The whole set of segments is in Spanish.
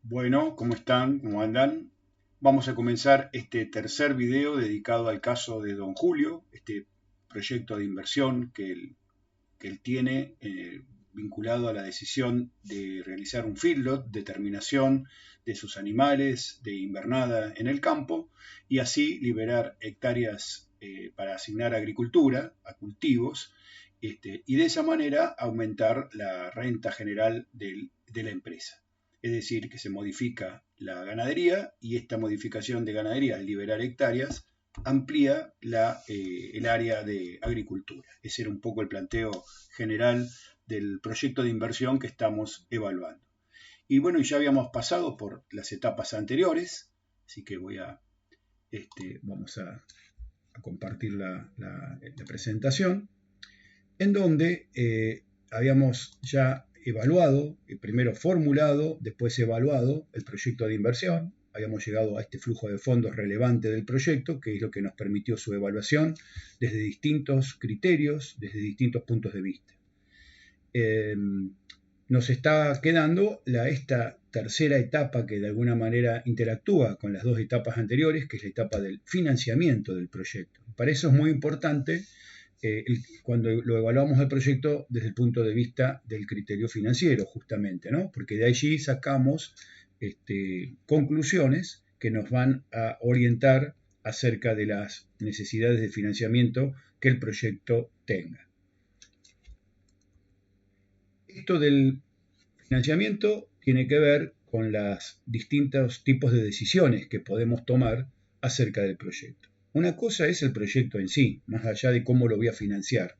Bueno, ¿cómo están? ¿Cómo andan? Vamos a comenzar este tercer video dedicado al caso de Don Julio, este proyecto de inversión que él tiene vinculado a la decisión de realizar un feedlot, determinación de sus animales de invernada en el campo y así liberar hectáreas para asignar a agricultura, a cultivos, y de esa manera aumentar la renta general de la empresa. Es decir, que se modifica la ganadería y esta modificación de ganadería al liberar hectáreas amplía el área de agricultura. Ese era un poco el planteo general del proyecto de inversión que estamos evaluando. Y bueno, ya habíamos pasado por las etapas anteriores, así que vamos a compartir la presentación, en donde habíamos ya evaluado, primero formulado, después evaluado el proyecto de inversión. Habíamos llegado a este flujo de fondos relevante del proyecto, que es lo que nos permitió su evaluación desde distintos criterios, desde distintos puntos de vista. Nos está quedando esta tercera etapa que de alguna manera interactúa con las dos etapas anteriores, que es la etapa del financiamiento del proyecto. Para eso es muy importante cuando lo evaluamos al proyecto desde el punto de vista del criterio financiero, justamente, ¿no? Porque de allí sacamos conclusiones que nos van a orientar acerca de las necesidades de financiamiento que el proyecto tenga. Esto del financiamiento tiene que ver con los distintos tipos de decisiones que podemos tomar acerca del proyecto. Una cosa es el proyecto en sí, más allá de cómo lo voy a financiar,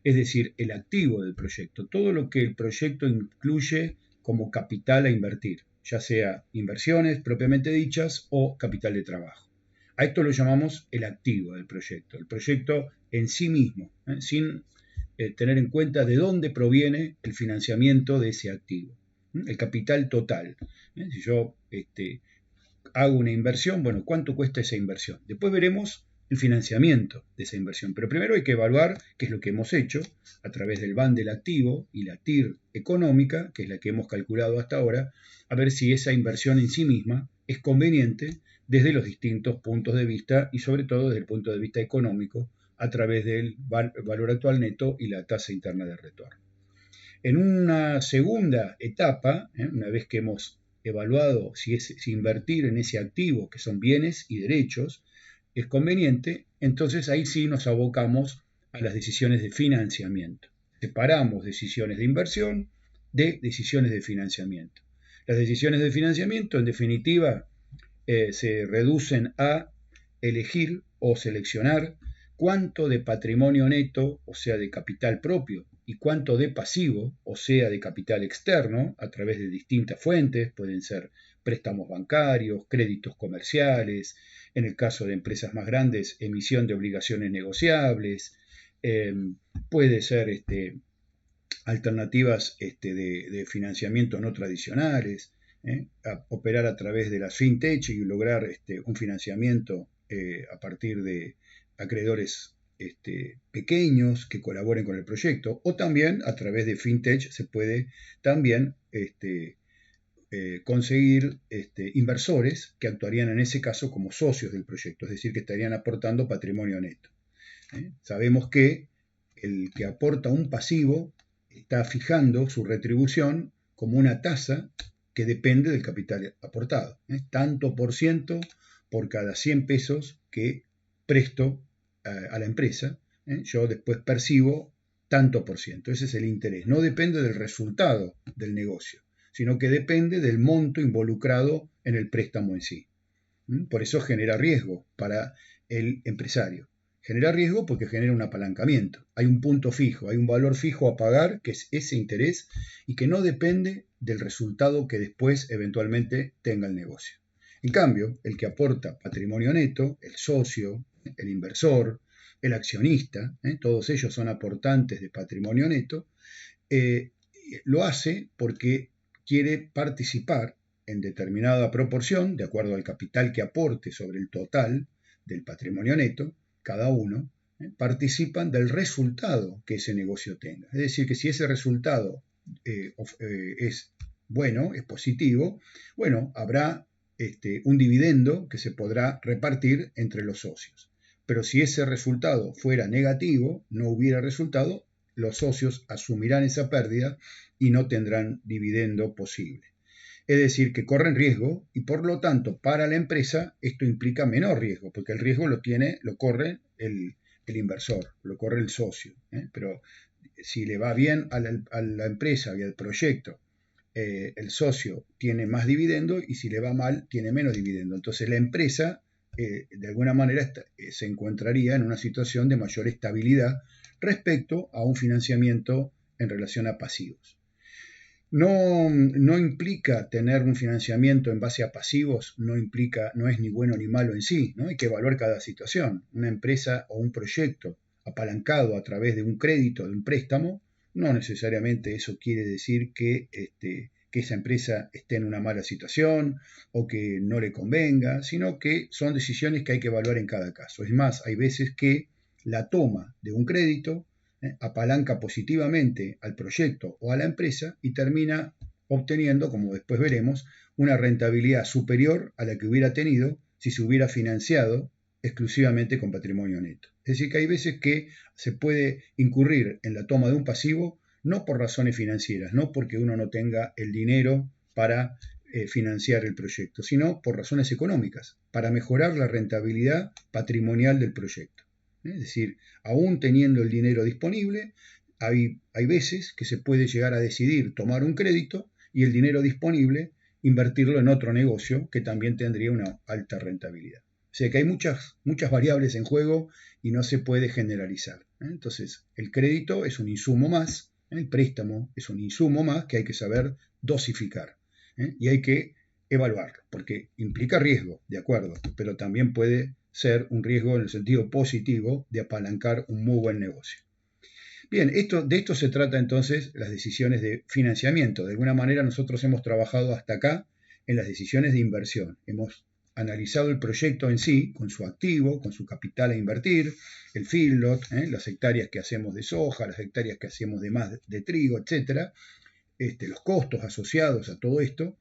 es decir, el activo del proyecto, todo lo que el proyecto incluye como capital a invertir, ya sea inversiones propiamente dichas o capital de trabajo. A esto lo llamamos el activo del proyecto, el proyecto en sí mismo, sin tener en cuenta de dónde proviene el financiamiento de ese activo, el capital total. Si yo hago una inversión, bueno, ¿cuánto cuesta esa inversión? Después veremos el financiamiento de esa inversión, pero primero hay que evaluar qué es lo que hemos hecho a través del BAN del activo y la TIR económica, que es la que hemos calculado hasta ahora, a ver si esa inversión en sí misma es conveniente desde los distintos puntos de vista y sobre todo desde el punto de vista económico a través del valor actual neto y la tasa interna de retorno. En una segunda etapa, una vez que hemos evaluado si invertir en ese activo, que son bienes y derechos, es conveniente, entonces ahí sí nos abocamos a las decisiones de financiamiento. Separamos decisiones de inversión de decisiones de financiamiento. Las decisiones de financiamiento, en definitiva, se reducen a elegir o seleccionar cuánto de patrimonio neto, o sea, de capital propio, y cuánto de pasivo, o sea, de capital externo, a través de distintas fuentes, pueden ser préstamos bancarios, créditos comerciales, en el caso de empresas más grandes, emisión de obligaciones negociables, puede ser alternativas de financiamiento no tradicionales, operar a través de las fintech y lograr un financiamiento a partir de acreedores pequeños que colaboren con el proyecto, o también a través de fintech se puede también conseguir inversores que actuarían en ese caso como socios del proyecto, es decir, que estarían aportando patrimonio neto. Sabemos que el que aporta un pasivo está fijando su retribución como una tasa que depende del capital aportado. Tanto por ciento por cada 100 pesos que presto a la empresa, yo después percibo tanto por ciento. Ese es el interés. No depende del resultado del negocio, sino que depende del monto involucrado en el préstamo en sí. Por eso genera riesgo para el empresario. Genera riesgo porque genera un apalancamiento. Hay un punto fijo, hay un valor fijo a pagar, que es ese interés, y que no depende del resultado que después eventualmente tenga el negocio. En cambio, el que aporta patrimonio neto, el socio, el inversor, el accionista, todos ellos son aportantes de patrimonio neto, lo hace porque quiere participar en determinada proporción, de acuerdo al capital que aporte sobre el total del patrimonio neto, cada uno, participan del resultado que ese negocio tenga. Es decir, que si ese resultado es bueno, es positivo, bueno, habrá un dividendo que se podrá repartir entre los socios. Pero si ese resultado fuera negativo, no hubiera resultado, los socios asumirán esa pérdida y no tendrán dividendo posible. Es decir, que corren riesgo y por lo tanto para la empresa esto implica menor riesgo, porque el riesgo lo corre el inversor, lo corre el socio. Pero si le va bien a la empresa y al proyecto, el socio tiene más dividendo y si le va mal tiene menos dividendo. Entonces la empresa de alguna manera se encontraría en una situación de mayor estabilidad respecto a un financiamiento en relación a pasivos. No implica tener un financiamiento en base a pasivos, no es ni bueno ni malo en sí, ¿no? Hay que evaluar cada situación. Una empresa o un proyecto apalancado a través de un crédito, de un préstamo, no necesariamente eso quiere decir que esa empresa esté en una mala situación o que no le convenga, sino que son decisiones que hay que evaluar en cada caso. Es más, hay veces que la toma de un crédito apalanca positivamente al proyecto o a la empresa y termina obteniendo, como después veremos, una rentabilidad superior a la que hubiera tenido si se hubiera financiado exclusivamente con patrimonio neto. Es decir, que hay veces que se puede incurrir en la toma de un pasivo no por razones financieras, no porque uno no tenga el dinero para financiar el proyecto, sino por razones económicas, para mejorar la rentabilidad patrimonial del proyecto. Es decir, aún teniendo el dinero disponible, hay veces que se puede llegar a decidir tomar un crédito y el dinero disponible invertirlo en otro negocio que también tendría una alta rentabilidad. O sea que hay muchas variables en juego y no se puede generalizar. Entonces, el crédito es un insumo más, el préstamo es un insumo más que hay que saber dosificar y hay que evaluarlo, porque implica riesgo, de acuerdo, pero también puede ser un riesgo en el sentido positivo de apalancar un muy buen negocio. Bien, de esto se trata entonces las decisiones de financiamiento. De alguna manera nosotros hemos trabajado hasta acá en las decisiones de inversión. Hemos analizado el proyecto en sí, con su activo, con su capital a invertir, el feedlot, las hectáreas que hacemos de soja, las hectáreas que hacemos de trigo, etc., los costos asociados a todo esto,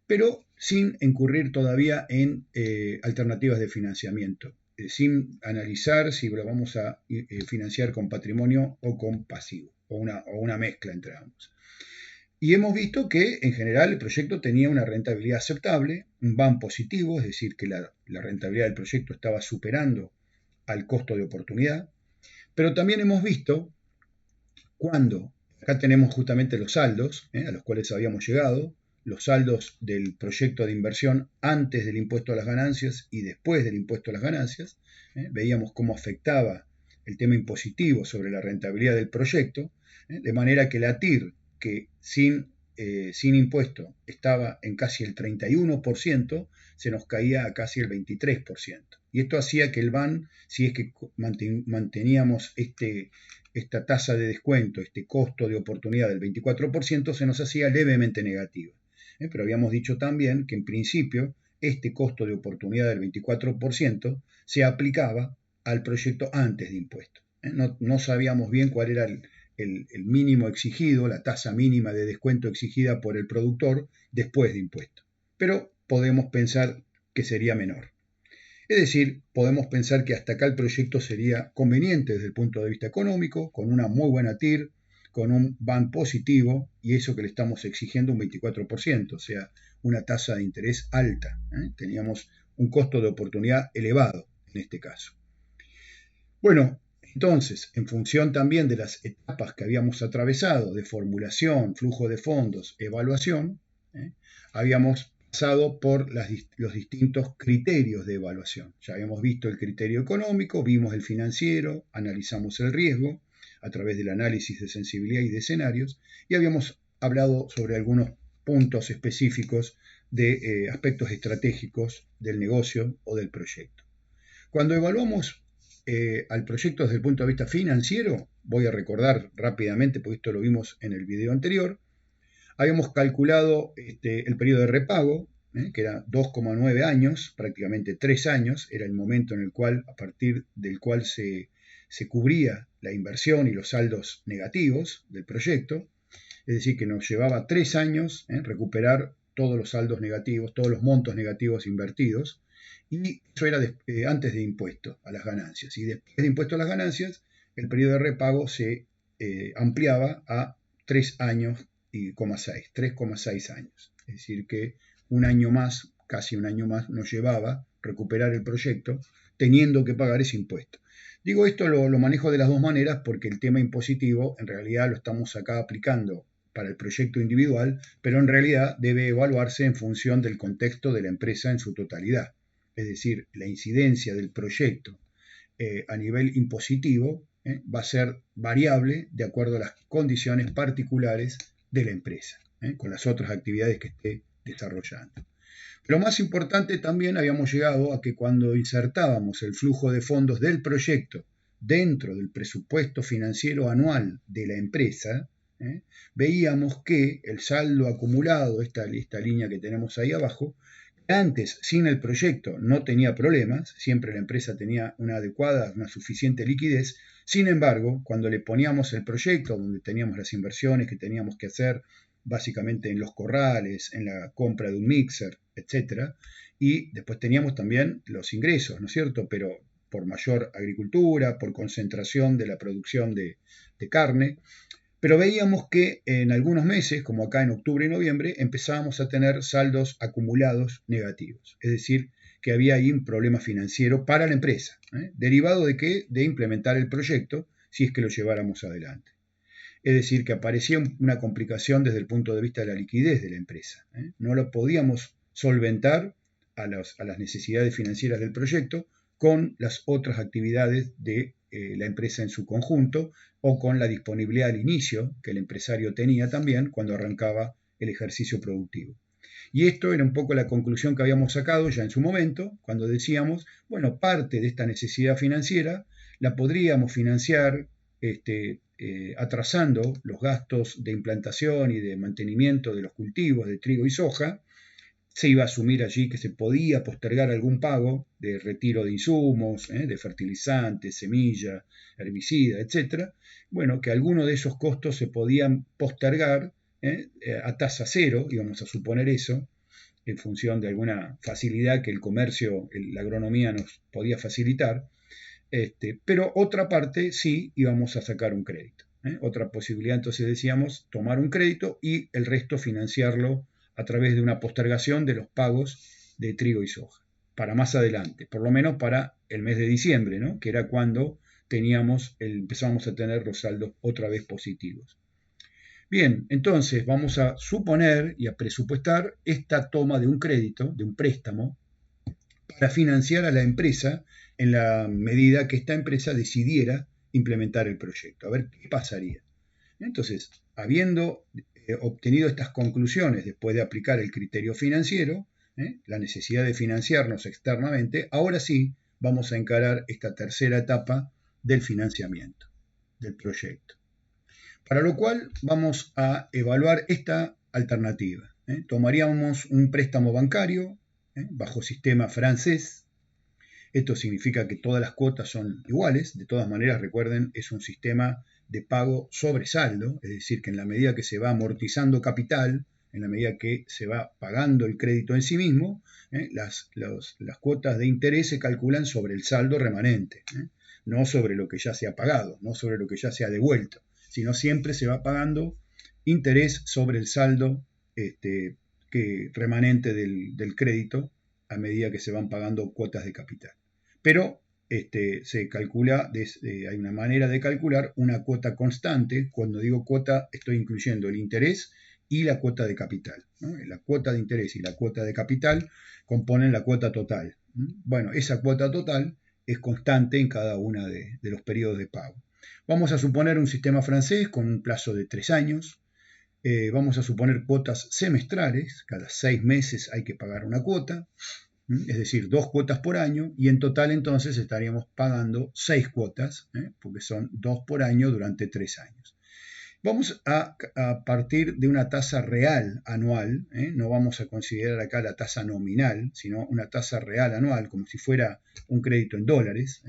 pero sin incurrir todavía en alternativas de financiamiento, sin analizar si lo vamos a financiar con patrimonio o con pasivo, o una mezcla entre ambos. Y hemos visto que en general el proyecto tenía una rentabilidad aceptable, un BAM positivo, es decir, que la rentabilidad del proyecto estaba superando al costo de oportunidad, pero también hemos visto cuando, acá tenemos justamente los saldos a los cuales habíamos llegado, los saldos del proyecto de inversión antes del impuesto a las ganancias y después del impuesto a las ganancias. Veíamos cómo afectaba el tema impositivo sobre la rentabilidad del proyecto, de manera que la TIR, que sin impuesto estaba en casi el 31%, se nos caía a casi el 23%. Y esto hacía que el BAN, si es que manteníamos esta tasa de descuento, este costo de oportunidad del 24%, se nos hacía levemente negativo. Pero habíamos dicho también que en principio este costo de oportunidad del 24% se aplicaba al proyecto antes de impuesto. No sabíamos bien cuál era el mínimo exigido, la tasa mínima de descuento exigida por el productor después de impuesto. Pero podemos pensar que sería menor. Es decir, podemos pensar que hasta acá el proyecto sería conveniente desde el punto de vista económico, con una muy buena TIR, con un BAN positivo y eso que le estamos exigiendo un 24%, o sea, una tasa de interés alta. Teníamos un costo de oportunidad elevado en este caso. Bueno, entonces, en función también de las etapas que habíamos atravesado de formulación, flujo de fondos, evaluación, habíamos pasado por los distintos criterios de evaluación. Ya habíamos visto el criterio económico, vimos el financiero, analizamos el riesgo a través del análisis de sensibilidad y de escenarios, y habíamos hablado sobre algunos puntos específicos de aspectos estratégicos del negocio o del proyecto. Cuando evaluamos al proyecto desde el punto de vista financiero, voy a recordar rápidamente, porque esto lo vimos en el video anterior, habíamos calculado el periodo de repago, que era 2,9 años, prácticamente 3 años, era el momento en el cual, a partir del cual se cubría la inversión y los saldos negativos del proyecto. Es decir, que nos llevaba 3 años recuperar todos los saldos negativos, todos los montos negativos invertidos, y eso era antes de impuesto a las ganancias. Y después de impuesto a las ganancias, el periodo de repago se ampliaba a 3 años y 3,6 años. Es decir, que un año más, casi un año más, nos llevaba recuperar el proyecto teniendo que pagar ese impuesto. Digo esto, lo manejo de las dos maneras porque el tema impositivo en realidad lo estamos acá aplicando para el proyecto individual, pero en realidad debe evaluarse en función del contexto de la empresa en su totalidad. Es decir, la incidencia del proyecto a nivel impositivo va a ser variable de acuerdo a las condiciones particulares de la empresa, con las otras actividades que esté desarrollando. Lo más importante también habíamos llegado a que cuando insertábamos el flujo de fondos del proyecto dentro del presupuesto financiero anual de la empresa, veíamos que el saldo acumulado, esta línea que tenemos ahí abajo, antes sin el proyecto no tenía problemas, siempre la empresa tenía una adecuada, una suficiente liquidez. Sin embargo, cuando le poníamos el proyecto, donde teníamos las inversiones que teníamos que hacer, básicamente en los corrales, en la compra de un mixer, etc. Y después teníamos también los ingresos, ¿no es cierto? Pero por mayor agricultura, por concentración de la producción de carne. Pero veíamos que en algunos meses, como acá en octubre y noviembre, empezábamos a tener saldos acumulados negativos. Es decir, que había ahí un problema financiero para la empresa, derivado de qué? De implementar el proyecto si es que lo lleváramos adelante. Es decir, que aparecía una complicación desde el punto de vista de la liquidez de la empresa. No lo podíamos solventar a las necesidades financieras del proyecto con las otras actividades de la empresa en su conjunto o con la disponibilidad al inicio que el empresario tenía también cuando arrancaba el ejercicio productivo. Y esto era un poco la conclusión que habíamos sacado ya en su momento, cuando decíamos, bueno, parte de esta necesidad financiera la podríamos financiar atrasando los gastos de implantación y de mantenimiento de los cultivos de trigo y soja. Se iba a asumir allí que se podía postergar algún pago de retiro de insumos, de fertilizantes, semilla, herbicida, etc. Bueno, que algunos de esos costos se podían postergar a tasa cero, íbamos a suponer eso, en función de alguna facilidad que el comercio, la agronomía nos podía facilitar. Pero otra parte sí íbamos a sacar un crédito. Otra posibilidad, entonces decíamos, tomar un crédito y el resto financiarlo a través de una postergación de los pagos de trigo y soja, para más adelante, por lo menos para el mes de diciembre, ¿no? Que era cuando empezamos a tener los saldos otra vez positivos. Bien, entonces vamos a suponer y a presupuestar esta toma de un crédito, de un préstamo, para financiar a la empresa en la medida que esta empresa decidiera implementar el proyecto. A ver qué pasaría. Entonces, habiendo obtenido estas conclusiones después de aplicar el criterio financiero, la necesidad de financiarnos externamente, ahora sí vamos a encarar esta tercera etapa del financiamiento del proyecto. Para lo cual vamos a evaluar esta alternativa. Tomaríamos un préstamo bancario bajo sistema francés. Esto significa que todas las cuotas son iguales. De todas maneras, recuerden, es un sistema de pago sobre saldo, es decir, que en la medida que se va amortizando capital, en la medida que se va pagando el crédito en sí mismo, las cuotas de interés se calculan sobre el saldo remanente, no sobre lo que ya se ha pagado, no sobre lo que ya se ha devuelto, sino siempre se va pagando interés sobre el saldo remanente del crédito a medida que se van pagando cuotas de capital. Pero se calcula, hay una manera de calcular una cuota constante. Cuando digo cuota, estoy incluyendo el interés y la cuota de capital, ¿no? La cuota de interés y la cuota de capital componen la cuota total. Bueno, esa cuota total es constante en cada uno de los periodos de pago. Vamos a suponer un sistema francés con un plazo de 3 años. Vamos a suponer cuotas semestrales. Cada 6 meses hay que pagar una cuota. Es decir, 2 cuotas por año, y en total entonces estaríamos pagando 6 cuotas, porque son 2 por año durante 3 años. Vamos a partir de una tasa real anual, no vamos a considerar acá la tasa nominal, sino una tasa real anual, como si fuera un crédito en dólares.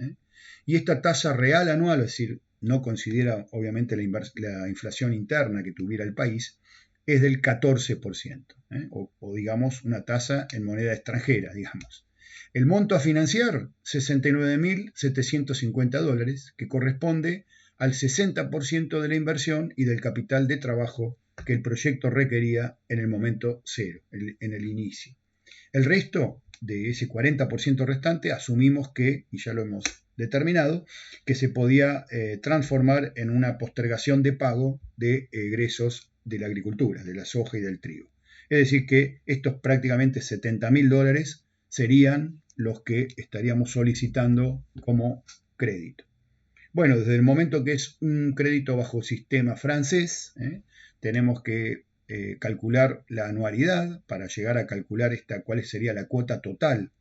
Y esta tasa real anual, es decir, no considera obviamente la inflación interna que tuviera el país, es del 14%, o digamos una tasa en moneda extranjera, digamos. El monto a financiar, $69.750, que corresponde al 60% de la inversión y del capital de trabajo que el proyecto requería en el momento cero, en el inicio. El resto de ese 40% restante asumimos que, y ya lo hemos determinado, que se podía transformar en una postergación de pago de egresos de la agricultura, de la soja y del trigo. Es decir, que estos prácticamente $70.000 serían los que estaríamos solicitando como crédito. Bueno, desde el momento que es un crédito bajo sistema francés, tenemos que calcular la anualidad para llegar a calcular cuál sería la cuota total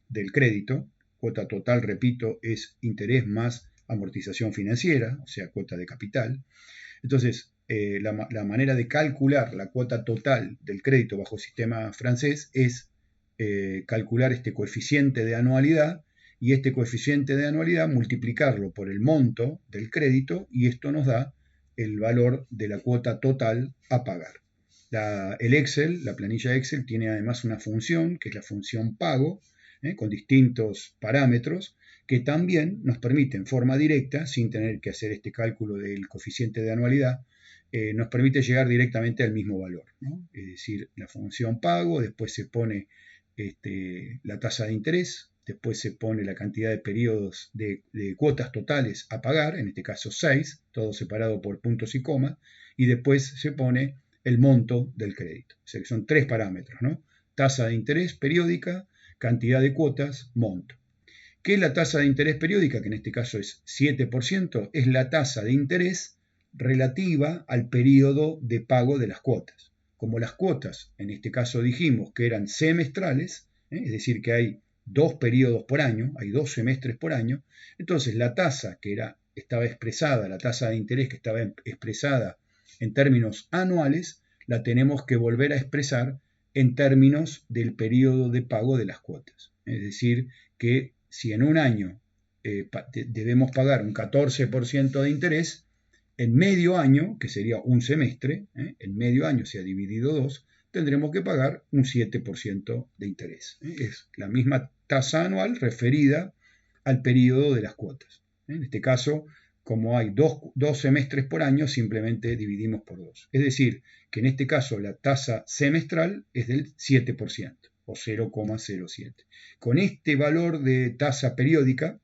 del crédito. Cuota total, repito, es interés más amortización financiera, o sea, cuota de capital. Entonces, la manera de calcular la cuota total del crédito bajo sistema francés es calcular este coeficiente de anualidad, y este coeficiente de anualidad multiplicarlo por el monto del crédito, y esto nos da el valor de la cuota total a pagar. La planilla Excel tiene además una función, que es la función pago, con distintos parámetros, que también nos permite en forma directa, sin tener que hacer este cálculo del coeficiente de anualidad, nos permite llegar directamente al mismo valor, ¿no? Es decir, la función pago, después se pone la tasa de interés, después se pone la cantidad de periodos de cuotas totales a pagar, en este caso 6, todo separado por puntos y comas, y después se pone el monto del crédito. O sea que son 3 parámetros, ¿no? Tasa de interés periódica, cantidad de cuotas, monto. ¿Qué es la tasa de interés periódica? Que en este caso es 7%, es la tasa de interés relativa al periodo de pago de las cuotas. Como las cuotas, en este caso dijimos que eran semestrales, es decir, que hay 2 periodos por año, hay 2 semestres por año, entonces la tasa estaba expresada, la tasa de interés que estaba expresada en términos anuales, la tenemos que volver a expresar en términos del periodo de pago de las cuotas. Es decir, que si en un año debemos pagar un 14% de interés, en medio año, que sería un semestre, en medio año se ha dividido 2, tendremos que pagar un 7% de interés. Es la misma tasa anual referida al periodo de las cuotas. En este caso, como hay dos semestres por año, simplemente dividimos por 2. Es decir, que en este caso la tasa semestral es del 7%, o 0,07. Con este valor de tasa periódica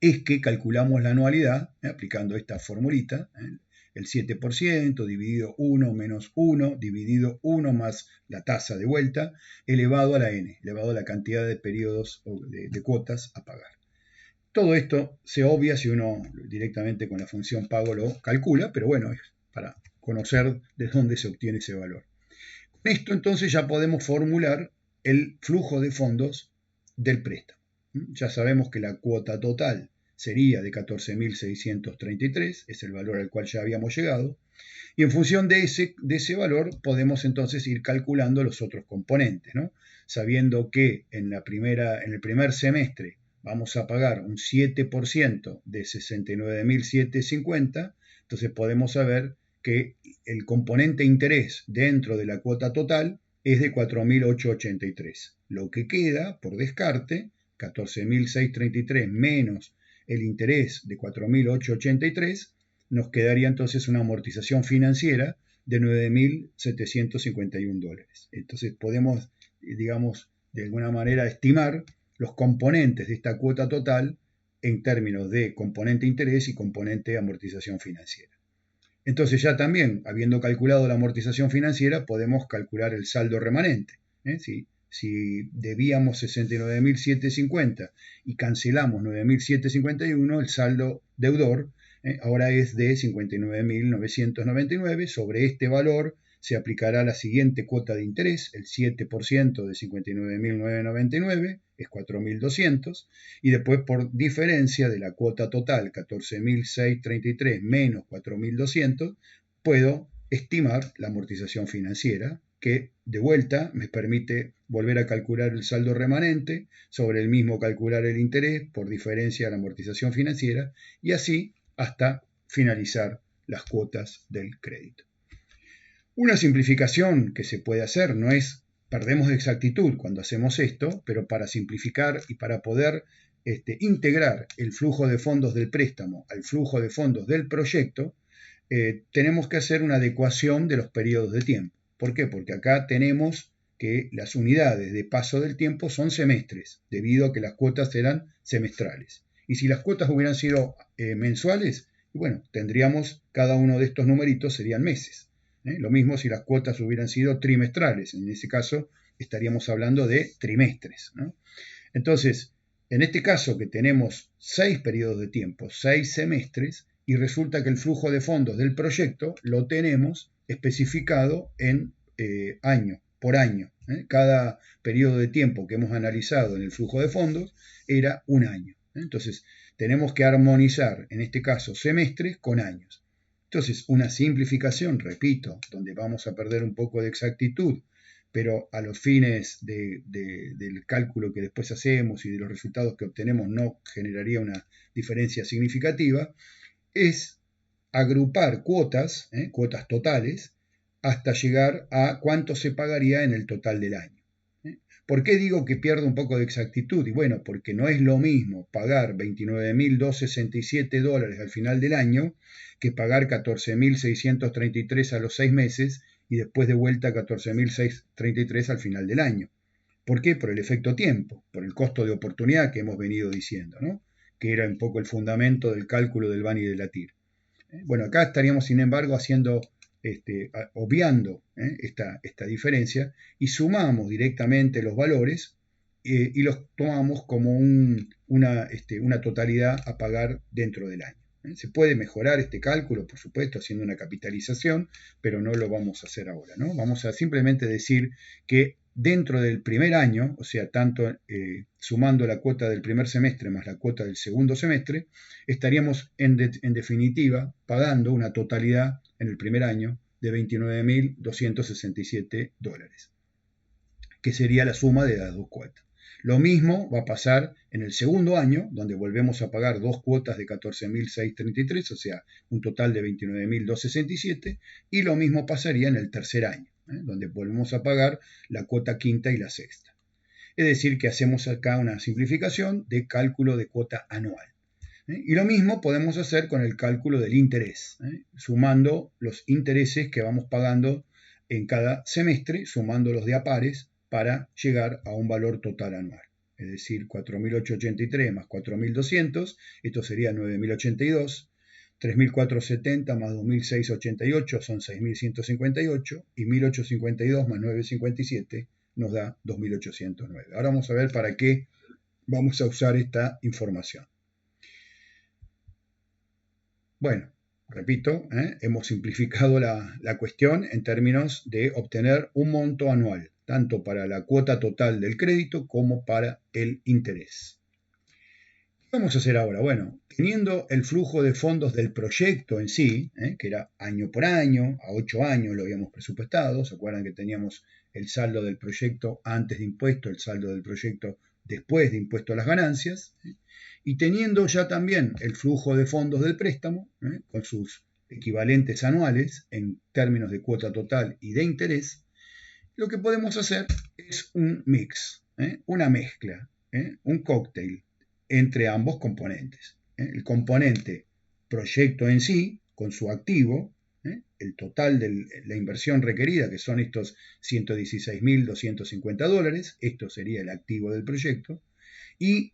es que calculamos la anualidad, aplicando esta formulita, el 7% dividido 1 menos 1 dividido 1 más la tasa de vuelta, elevado a la n, elevado a la cantidad de periodos o de cuotas a pagar. Todo esto se obvia si uno directamente con la función pago lo calcula, pero bueno, es para conocer de dónde se obtiene ese valor. Con esto entonces ya podemos formular el flujo de fondos del préstamo. Ya sabemos que la cuota total sería de 14.633, es el valor al cual ya habíamos llegado, y en función de ese valor podemos entonces ir calculando los otros componentes, ¿no? Sabiendo que en el primer semestre vamos a pagar un 7% de 69.750, entonces podemos saber que el componente interés dentro de la cuota total es de 4.883. Lo que queda, por descarte, 14.633 menos el interés de 4.883, nos quedaría entonces una amortización financiera de $9.751. Entonces podemos, digamos, de alguna manera estimar los componentes de esta cuota total en términos de componente interés y componente amortización financiera. Entonces ya también, habiendo calculado la amortización financiera, podemos calcular el saldo remanente. Si debíamos 69.750 y cancelamos 9.751, el saldo deudor ahora es de 59.999. Sobre este valor se aplicará la siguiente cuota de interés, el 7% de 59.999, es 4.200, y después por diferencia de la cuota total, 14.633 menos 4.200, puedo estimar la amortización financiera, que de vuelta me permite volver a calcular el saldo remanente, sobre el mismo calcular el interés por diferencia de la amortización financiera, y así hasta finalizar las cuotas del crédito. Una simplificación que se puede hacer no es, perdemos exactitud cuando hacemos esto, pero para simplificar y para poder integrar el flujo de fondos del préstamo al flujo de fondos del proyecto, tenemos que hacer una adecuación de los periodos de tiempo. ¿Por qué? Porque acá tenemos que las unidades de paso del tiempo son semestres, debido a que las cuotas eran semestrales. Y si las cuotas hubieran sido mensuales, bueno, tendríamos cada uno de estos numeritos serían meses. Lo mismo si las cuotas hubieran sido trimestrales, en ese caso estaríamos hablando de trimestres, ¿no? Entonces, en este caso que tenemos 6 periodos de tiempo, 6 semestres, y resulta que el flujo de fondos del proyecto lo tenemos especificado en año por año. Cada periodo de tiempo que hemos analizado en el flujo de fondos era un año. Entonces, tenemos que armonizar, en este caso, semestres con años. Entonces, una simplificación, repito, donde vamos a perder un poco de exactitud, pero a los fines del cálculo que después hacemos y de los resultados que obtenemos no generaría una diferencia significativa, es agrupar cuotas, cuotas totales, hasta llegar a cuánto se pagaría en el total del año. ¿Por qué digo que pierdo un poco de exactitud? Y bueno, porque no es lo mismo pagar $29.267 al final del año que pagar $14.633 a los 6 meses y después de vuelta $14.633 al final del año. ¿Por qué? Por el efecto tiempo, por el costo de oportunidad que hemos venido diciendo, ¿no? Que era un poco el fundamento del cálculo del BAN y de la TIR. Bueno, acá estaríamos, sin embargo, obviando esta diferencia y sumamos directamente los valores y los tomamos como una totalidad a pagar dentro del año. Se puede mejorar este cálculo, por supuesto, haciendo una capitalización, pero no lo vamos a hacer ahora, ¿no? Vamos a simplemente decir que dentro del primer año, o sea, tanto sumando la cuota del primer semestre más la cuota del segundo semestre, estaríamos en definitiva pagando una totalidad en el primer año de $29.267, que sería la suma de las dos cuotas. Lo mismo va a pasar en el segundo año, donde volvemos a pagar dos cuotas de $14.633, o sea, un total de $29.267, y lo mismo pasaría en el tercer año, donde volvemos a pagar la cuota quinta y la sexta. Es decir, que hacemos acá una simplificación de cálculo de cuota anual. Y lo mismo podemos hacer con el cálculo del interés, sumando los intereses que vamos pagando en cada semestre, sumándolos de a pares para llegar a un valor total anual. Es decir, 4.883 más 4.200, esto sería 9.082, 3.470 más 2.688 son 6.158 y 1.852 más 9.57 nos da 2.809. Ahora vamos a ver para qué vamos a usar esta información. Bueno, repito, hemos simplificado la cuestión en términos de obtener un monto anual, tanto para la cuota total del crédito como para el interés. ¿Qué vamos a hacer ahora? Bueno, teniendo el flujo de fondos del proyecto en sí, que era año por año, a 8 años lo habíamos presupuestado, ¿se acuerdan que teníamos el saldo del proyecto antes de impuesto, el saldo del proyecto después de impuesto a las ganancias? Y teniendo ya también el flujo de fondos del préstamo, con sus equivalentes anuales en términos de cuota total y de interés, lo que podemos hacer es un mix, una mezcla, un cóctel entre ambos componentes. El componente proyecto en sí, con su activo, el total de la inversión requerida, que son estos $116.250, esto sería el activo del proyecto, y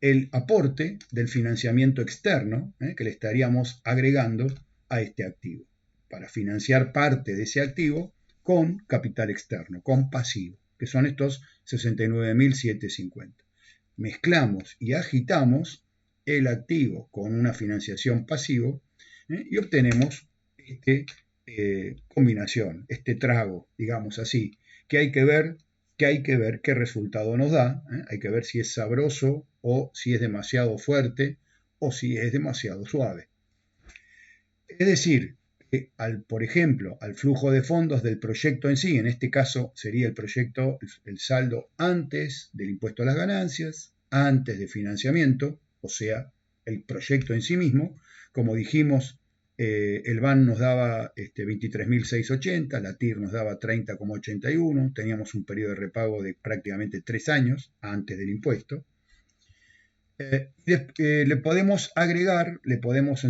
el aporte del financiamiento externo que le estaríamos agregando a este activo, para financiar parte de ese activo con capital externo, con pasivo, que son estos 69.750. Mezclamos y agitamos el activo con una financiación pasivo y obtenemos esta combinación, este trago, digamos así, que hay que ver qué resultado nos da, hay que ver si es sabroso o si es demasiado fuerte o si es demasiado suave. Es decir, por ejemplo, al flujo de fondos del proyecto en sí, en este caso sería el proyecto, el saldo antes del impuesto a las ganancias, antes de financiamiento, o sea, el proyecto en sí mismo, Como dijimos, el BAN nos daba 23.680, la TIR nos daba 30,81, teníamos un periodo de repago de prácticamente 3 años antes del impuesto. Le podemos agregar, lo podemos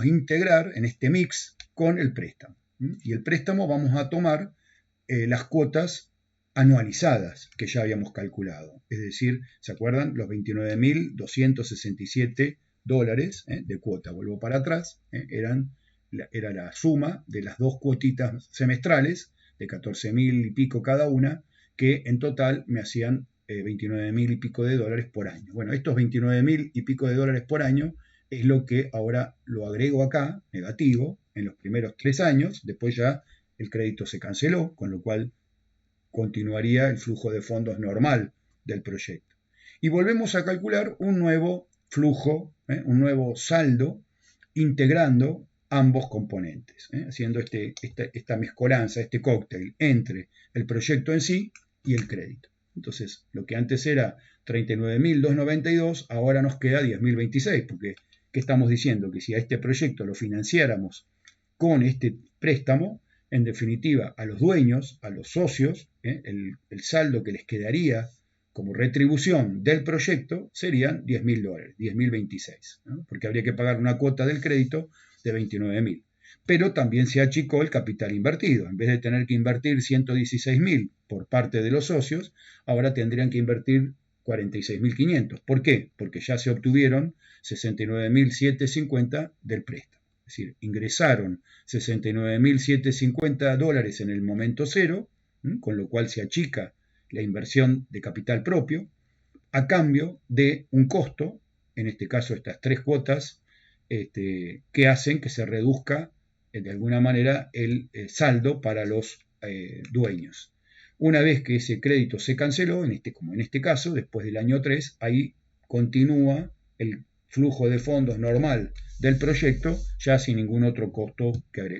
integrar en este mix con el préstamo. Y el préstamo vamos a tomar las cuotas anualizadas que ya habíamos calculado. Es decir, ¿se acuerdan? Los 29.267 dólares de cuota. Vuelvo para atrás, era la suma de las dos cuotitas semestrales de 14.000 y pico cada una, que en total me hacían 29.000 y pico de dólares por año. Bueno, estos 29.000 y pico de dólares por año es lo que ahora lo agrego acá, negativo, en los primeros 3 años. Después ya el crédito se canceló, con lo cual continuaría el flujo de fondos normal del proyecto. Y volvemos a calcular un nuevo flujo, un nuevo saldo, integrando ambos componentes, haciendo esta mezcolanza, este cóctel entre el proyecto en sí y el crédito. Entonces, lo que antes era 39.292, ahora nos queda 10.026, porque ¿qué estamos diciendo? Que si a este proyecto lo financiáramos con este préstamo, en definitiva, a los dueños, a los socios, el saldo que les quedaría como retribución del proyecto serían 10.000 dólares, 10.026, ¿no? Porque habría que pagar una cuota del crédito de 29.000. Pero también se achicó el capital invertido. En vez de tener que invertir 116.000 por parte de los socios, ahora tendrían que invertir 46.500. ¿Por qué? Porque ya se obtuvieron 69.750 del préstamo. Es decir, ingresaron 69.750 dólares en el momento cero, con lo cual se achica la inversión de capital propio, a cambio de un costo, en este caso estas 3 cuotas, que hacen que se reduzca de alguna manera el saldo para los dueños. Una vez que ese crédito se canceló, como en este caso, después del año 3, ahí continúa el flujo de fondos normal del proyecto, ya sin ningún otro costo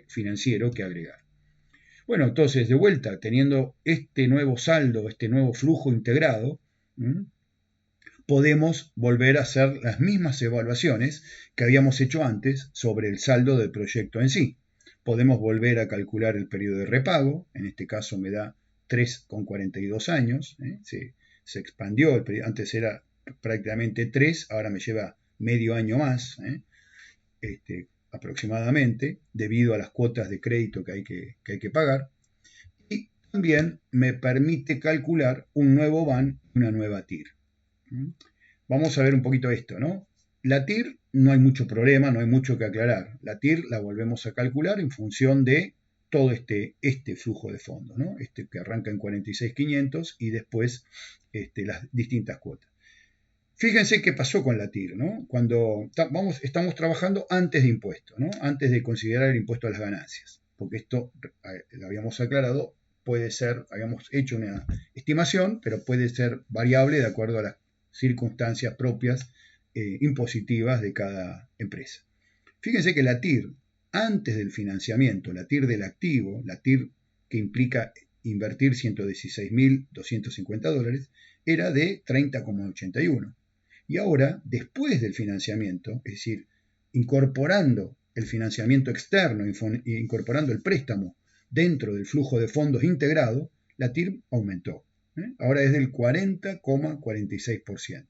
financiero que agregar. Bueno, entonces, de vuelta, teniendo este nuevo saldo, este nuevo flujo integrado, podemos volver a hacer las mismas evaluaciones que habíamos hecho antes sobre el saldo del proyecto en sí. Podemos volver a calcular el periodo de repago, en este caso me da 3,42 años, se expandió, antes era prácticamente 3, ahora me lleva medio año más, aproximadamente, debido a las cuotas de crédito que hay que pagar. Y también me permite calcular un nuevo BAN, una nueva TIR. Vamos a ver un poquito esto, ¿no? La TIR no hay mucho problema, no hay mucho que aclarar. La TIR la volvemos a calcular en función de todo este flujo de fondos, ¿no? Que arranca en 46.500 y después las distintas cuotas. Fíjense qué pasó con la TIR, ¿no? Cuando estamos trabajando antes de impuestos, ¿no? Antes de considerar el impuesto a las ganancias, porque esto, lo habíamos aclarado, puede ser, habíamos hecho una estimación, pero puede ser variable de acuerdo a las circunstancias propias impositivas de cada empresa. Fíjense que la TIR, antes del financiamiento, la TIR del activo, la TIR que implica invertir 116.250 dólares, era de 30,81. Y ahora, después del financiamiento, es decir, incorporando el financiamiento externo, incorporando el préstamo dentro del flujo de fondos integrado, la TIR aumentó. Ahora es del 40,46%.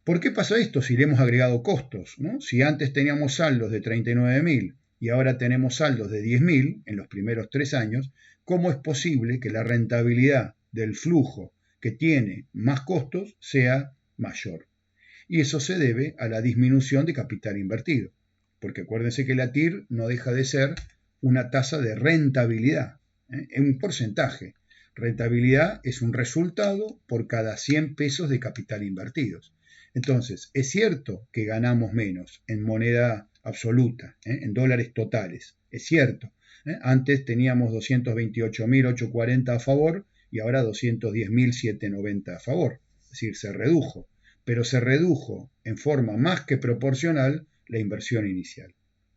¿Por qué pasa esto si le hemos agregado costos, ¿no? Si antes teníamos saldos de 39.000 y ahora tenemos saldos de 10.000 en los primeros 3 años, ¿cómo es posible que la rentabilidad del flujo que tiene más costos sea mayor? Y eso se debe a la disminución de capital invertido, porque acuérdense que la TIR no deja de ser una tasa de rentabilidad, es un porcentaje. Rentabilidad es un resultado por cada 100 pesos de capital invertidos. Entonces, es cierto que ganamos menos en moneda absoluta, en dólares totales, es cierto. Antes teníamos 228.840 a favor y ahora 210.790 a favor, es decir, se redujo, pero se redujo en forma más que proporcional la inversión inicial.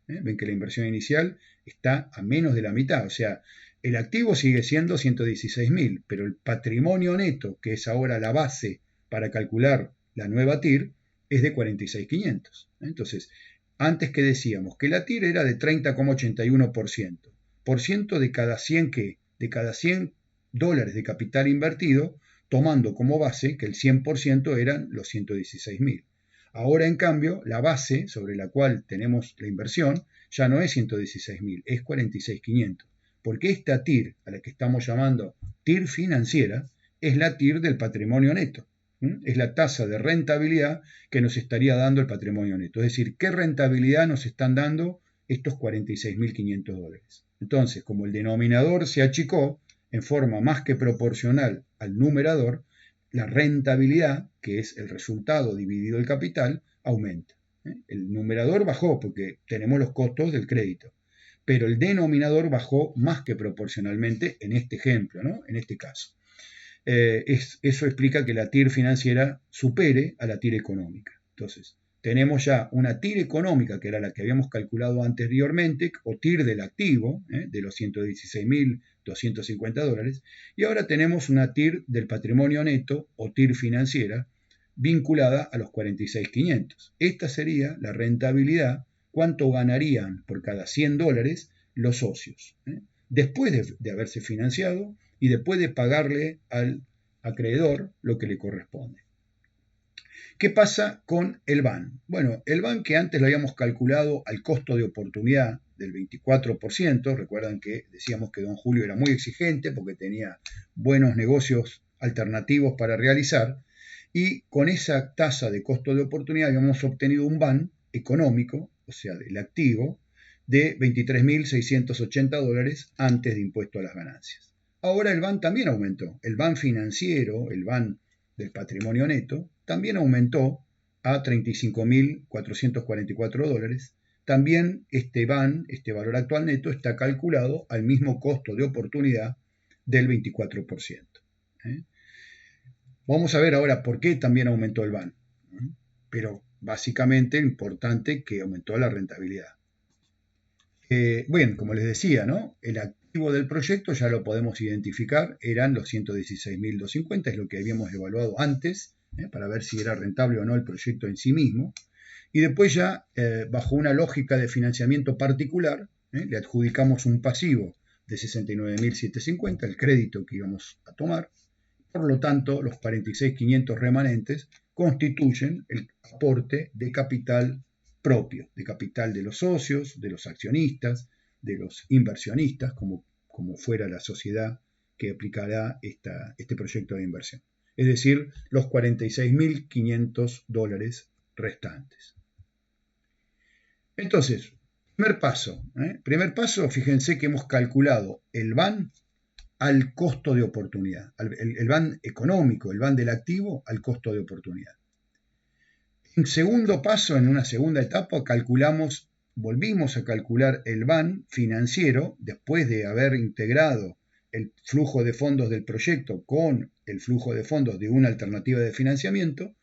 Ven que la inversión inicial está a menos de la mitad, o sea, el activo sigue siendo 116.000, pero el patrimonio neto, que es ahora la base para calcular la nueva TIR, es de 46.500. Entonces, Antes que decíamos que la TIR era de 30,81%. Por ciento de cada 100 ¿qué? De cada 100 dólares de capital invertido, tomando como base que el 100% eran los 116.000. Ahora, en cambio, la base sobre la cual tenemos la inversión ya no es 116.000, es 46.500. Porque esta TIR, a la que estamos llamando TIR financiera, es la TIR del patrimonio neto. Es la tasa de rentabilidad que nos estaría dando el patrimonio neto. Es decir, ¿qué rentabilidad nos están dando estos 46.500 dólares? Entonces, como el denominador se achicó en forma más que proporcional al numerador, la rentabilidad, que es el resultado dividido el capital, aumenta. El numerador bajó porque tenemos los costos del crédito, pero el denominador bajó más que proporcionalmente en este ejemplo, ¿no? En este caso. Eso explica que la TIR financiera supere a la TIR económica. Entonces, tenemos ya una TIR económica, que era la que habíamos calculado anteriormente, o TIR del activo, de los 116.250 dólares, y ahora tenemos una TIR del patrimonio neto, o TIR financiera, vinculada a los 46.500. Esta sería la rentabilidad, cuánto ganarían por cada 100 dólares los socios, después de haberse financiado y después de pagarle al acreedor lo que le corresponde. ¿Qué pasa con el BAN? Bueno, el BAN, que antes lo habíamos calculado al costo de oportunidad del 24%, recuerdan que decíamos que don Julio era muy exigente porque tenía buenos negocios alternativos para realizar, y con esa tasa de costo de oportunidad habíamos obtenido un BAN económico, o sea, del activo, de 23.680 dólares antes de impuesto a las ganancias. Ahora el BAN también aumentó. El BAN financiero, el BAN del patrimonio neto, también aumentó a 35.444 dólares. También este BAN, este valor actual neto, está calculado al mismo costo de oportunidad del 24%. Vamos a ver ahora por qué también aumentó el BAN. Pero básicamente importante que aumentó la rentabilidad. Bueno, como les decía, ¿no? El activo del proyecto ya lo podemos identificar, eran los 116.250, es lo que habíamos evaluado antes, para ver si era rentable o no el proyecto en sí mismo. Y después ya, bajo una lógica de financiamiento particular, le adjudicamos un pasivo de 69.750, el crédito que íbamos a tomar. Por lo tanto, los 46.500 remanentes constituyen el aporte de capital propio, de capital de los socios, de los accionistas, de los inversionistas, como fuera la sociedad que aplicará este proyecto de inversión. Es decir, los 46.500 dólares restantes. Entonces, primer paso, fíjense que hemos calculado el BAN al costo de oportunidad, el BAN económico, el BAN del activo al costo de oportunidad. En segundo paso, en una segunda etapa, volvimos a calcular el BAN financiero después de haber integrado el flujo de fondos del proyecto con el flujo de fondos de una alternativa de financiamiento.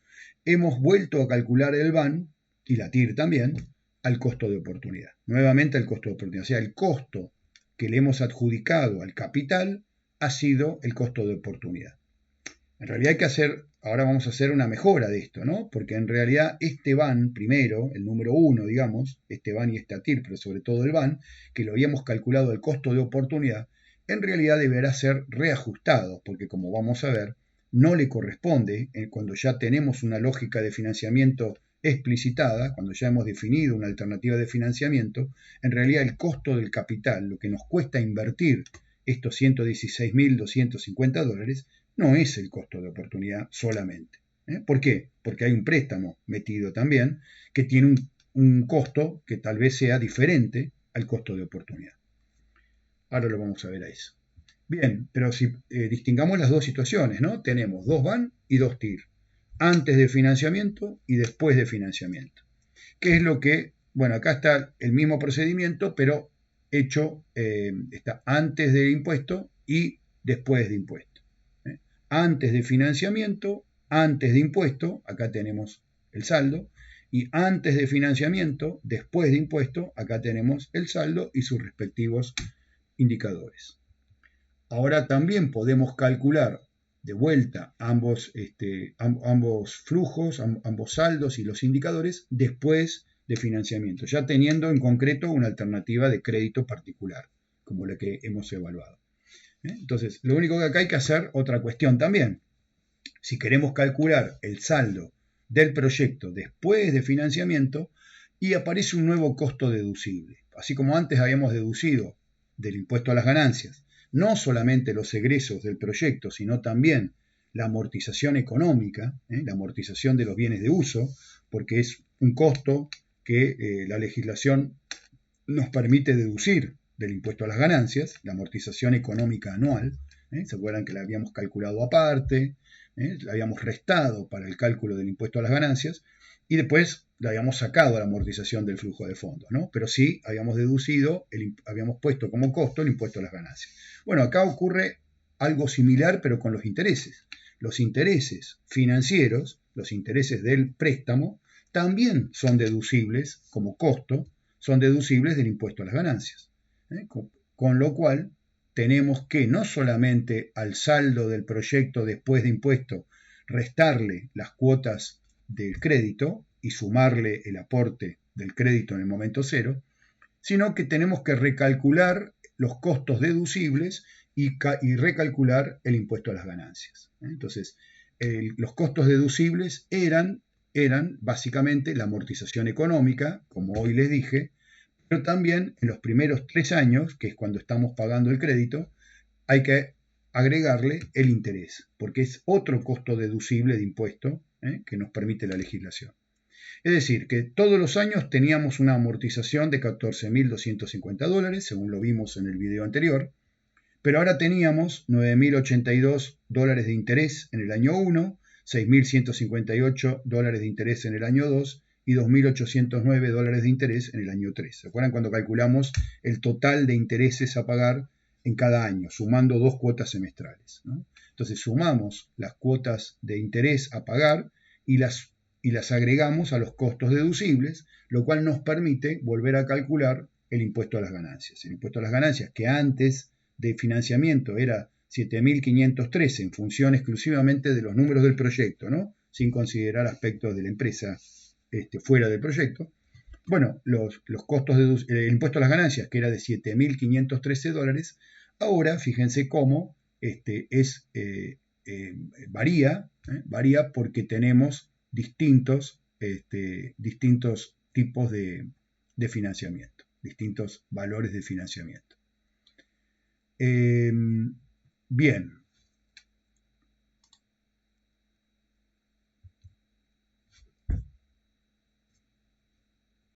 Hemos vuelto a calcular el BAN y la TIR también al costo de oportunidad. Nuevamente al costo de oportunidad. O sea, el costo que le hemos adjudicado al capital ha sido el costo de oportunidad. En realidad ahora vamos a hacer una mejora de esto, ¿no? Porque en realidad este BAN primero, el número 1, digamos, este BAN y esta TIR, pero sobre todo el BAN, que lo habíamos calculado el costo de oportunidad, en realidad deberá ser reajustado, porque como vamos a ver, no le corresponde, cuando ya tenemos una lógica de financiamiento explicitada, cuando ya hemos definido una alternativa de financiamiento, en realidad el costo del capital, lo que nos cuesta invertir estos 116.250 dólares, no es el costo de oportunidad solamente. ¿Por qué? Porque hay un préstamo metido también que tiene un costo que tal vez sea diferente al costo de oportunidad. Ahora lo vamos a ver a eso. Bien, pero si distingamos las dos situaciones, ¿no? Tenemos dos BAN y dos TIR, antes de financiamiento y después de financiamiento. ¿Qué es lo que, bueno, acá está el mismo procedimiento, pero hecho, está antes de impuesto y después de impuesto. Antes de financiamiento, antes de impuesto, acá tenemos el saldo, y antes de financiamiento, después de impuesto, acá tenemos el saldo y sus respectivos indicadores. Ahora también podemos calcular de vuelta ambos flujos, ambos saldos y los indicadores después de financiamiento, ya teniendo en concreto una alternativa de crédito particular, como la que hemos evaluado. Entonces, lo único que acá hay que hacer, otra cuestión también, si queremos calcular el saldo del proyecto después de financiamiento, y aparece un nuevo costo deducible. Así como antes habíamos deducido del impuesto a las ganancias, no solamente los egresos del proyecto, sino también la amortización económica, la amortización de los bienes de uso, porque es un costo que la legislación nos permite deducir del impuesto a las ganancias, la amortización económica anual. ¿Se acuerdan que la habíamos calculado aparte? La habíamos restado para el cálculo del impuesto a las ganancias y después la habíamos sacado a la amortización del flujo de fondos, ¿no? Pero sí habíamos deducido, habíamos puesto como costo el impuesto a las ganancias. Bueno, acá ocurre algo similar, pero con los intereses. Los intereses financieros, los intereses del préstamo, también son deducibles como costo, son deducibles del impuesto a las ganancias. Con lo cual, tenemos que no solamente al saldo del proyecto después de impuesto restarle las cuotas del crédito y sumarle el aporte del crédito en el momento cero, sino que tenemos que recalcular los costos deducibles y recalcular el impuesto a las ganancias. Entonces, los costos deducibles eran básicamente la amortización económica, como hoy les dije, pero también en los primeros 3 años, que es cuando estamos pagando el crédito, hay que agregarle el interés, porque es otro costo deducible de impuesto que nos permite la legislación. Es decir, que todos los años teníamos una amortización de $14.250, según lo vimos en el video anterior, pero ahora teníamos $9.082 de interés en el año 1, $6.158 de interés en el año 2 y $2.809 de interés en el año 3. ¿Se acuerdan cuando calculamos el total de intereses a pagar en cada año, sumando 2 cuotas semestrales, ¿no? Entonces sumamos las cuotas de interés a pagar y las agregamos a los costos deducibles, lo cual nos permite volver a calcular el impuesto a las ganancias. El impuesto a las ganancias, que antes de financiamiento era 7.513 en función exclusivamente de los números del proyecto, ¿no? Sin considerar aspectos de la empresa fuera del proyecto. Bueno, los costos el impuesto a las ganancias, que era de $7.513, ahora fíjense cómo varía porque tenemos distintos tipos de financiamiento, distintos valores de financiamiento. Bien,